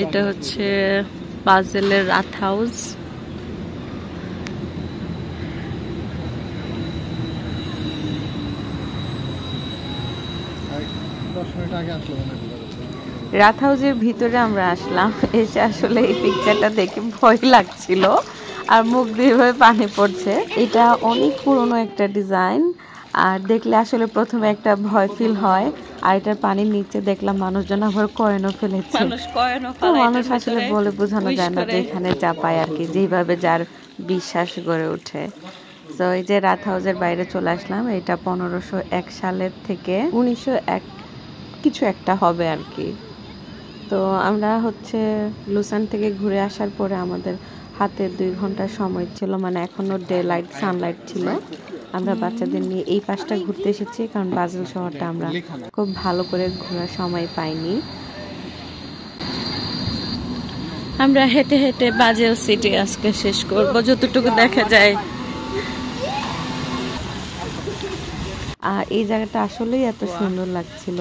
এটা হচ্ছে বাজেলের রাত হাউস। রাত হাউসের ভিতরে আমরা আসলাম, এসে আসলে এই পিকচারটা দেখে ভয় লাগছিল আর মুখ দিয়ে পানি পড়ছে। এটা অনেক পুরনো একটা ডিজাইন, আর দেখলে আসলে প্রথমে একটা ভয় ফিল হয়। আর এটার পানির নিচে দেখলাম মানুষজন আবার কয়েনও ফেলেছে। তো মানুষ আসলে বলে বোঝানো যায় না যে এখানে যা পায় আর কি, যেভাবে যার বিশ্বাস গড়ে ওঠে। তো এই যে রাত হাউসের বাইরে চলে আসলাম। এটা 1501 সালের থেকে 1901 কিছু একটা হবে আর কি। তো আমরা হচ্ছে লুসান থেকে ঘুরে আসার পরে আমাদের হাতে 2 ঘন্টা সময় ছিল, মানে এখনো ডে লাইট সানলাইট ছিল। আমরা বাচ্চাদের নিয়ে এই পাশটা ঘুরতে এসেছি, কারণ বাজেল শহরটা আমরা খুব ভালো করে ঘোরার সময় পাইনি। আমরা হেঁটে হেঁটে বাজেল সিটি আজকে শেষ করব যতটুকু দেখা যায়। আর এই জায়গাটা আসলেই এত সুন্দর লাগছিল।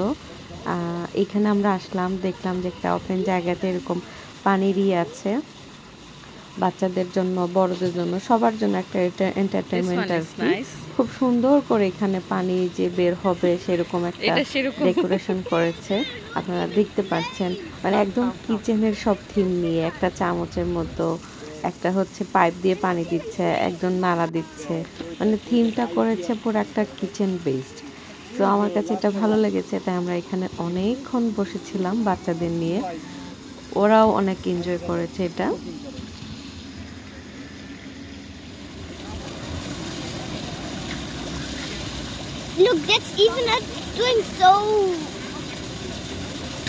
এখানে আমরা আসলাম, দেখলাম যে একটা ওপেন জায়গাতে এরকম পানির আছে, বাচ্চাদের জন্য বড়দের জন্য সবার জন্য একটা এন্টারটেইনমেন্ট আর কি। খুব সুন্দর করে এখানে পানি যে বের হবে সেরকম একটা ডেকোরেশন করেছে, আপনারা দেখতে পাচ্ছেন। মানে একদম কিচেনের সব থিম নিয়ে, একটা চামচের মতো একটা হচ্ছে পাইপ দিয়ে পানি দিচ্ছে, একজন নাড়া দিচ্ছে, মানে থিমটা করেছে পুরো একটা কিচেন বেসড। তো আমার কাছে এটা ভালো লেগেছে, তাই আমরা এখানে অনেকক্ষণ বসেছিলাম বাচ্চাদের নিয়ে, ওরাও অনেক এনজয় করেছে এটা। Look, that's even not doing so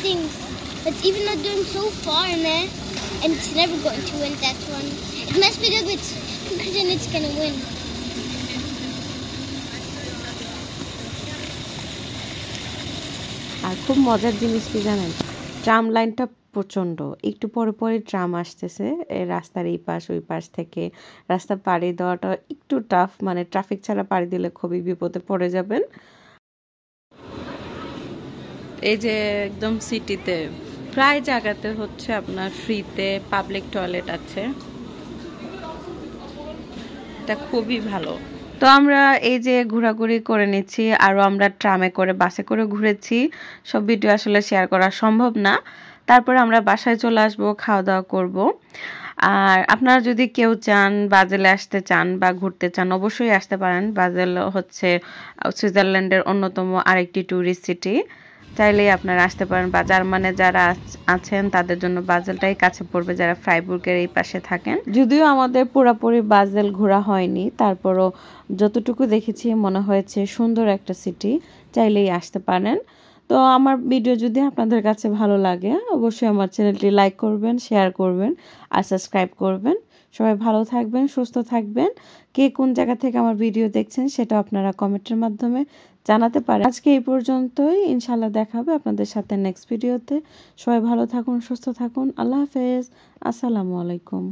things. It's even not doing so far in there, and it's never going to win that one. It must be a bit quicker than it's gonna win. আর খুব মজার জিনিস কি জানেন, tram লাইনটা প্রচণ্ড, একটু পরে পরে ট্রাম আসতেছে রাস্তার এই পাশ ওই পাশ থেকে। রাস্তা পাড়ি দেওয়াটা একটু টাফ, মানে ট্রাফিক ছাড়া পাড়ি দিলে খুবই বিপদে পড়ে যাবেন। এই যে একদম সিটিতে প্রায় জায়গাতে হচ্ছে আপনার ফ্রিতে পাবলিক টয়লেট আছে, এটা খুবই ভালো। তো আমরা এই যে ঘোরাঘুরি করে নিচ্ছি, আরও আমরা ট্রামে করে বাসে করে ঘুরেছি, সব ভিডিও আসলে শেয়ার করা সম্ভব না। তারপরে আমরা বাসায় চলে আসবো, খাওয়া দাওয়া করব। আর আপনারা যদি কেউ চান বাজেলে আসতে চান বা ঘুরতে চান, অবশ্যই আসতে পারেন। বাজেল হচ্ছে সুইজারল্যান্ডের অন্যতম আরেকটি ট্যুরিস্ট সিটি, চাইলেই আপনারা আসতে পারেন। বা জার্মানে যারা আছেন তাদের জন্য বাজেলটাই কাছে পড়বে, যারা ফ্রাইবুর্গের এই পাশে থাকেন। যদিও আমাদের পুরোপুরি বাজেল ঘোরা হয়নি, তারপরও যতটুকু দেখেছি মনে হয়েছে সুন্দর একটা সিটি, চাইলেই আসতে পারেন। তো আমার ভিডিও যদি আপনাদের কাছে ভালো লাগে, অবশ্যই আমার চ্যানেলটি লাইক করবেন, শেয়ার করবেন আর সাবস্ক্রাইব করবেন। সবাই ভালো থাকবেন, সুস্থ থাকবেন। কে কোন জায়গা থেকে আমার ভিডিও দেখছেন সেটা আপনারা কমেন্টের মাধ্যমে জানাতে পারেন। আজকে এই পর্যন্তই, ইনশাআল্লাহ দেখা হবে আপনাদের সাথে নেক্সট ভিডিওতে। সবাই ভালো থাকুন, সুস্থ থাকুন। আল্লাহ হাফেজ, আসসালামু আলাইকুম।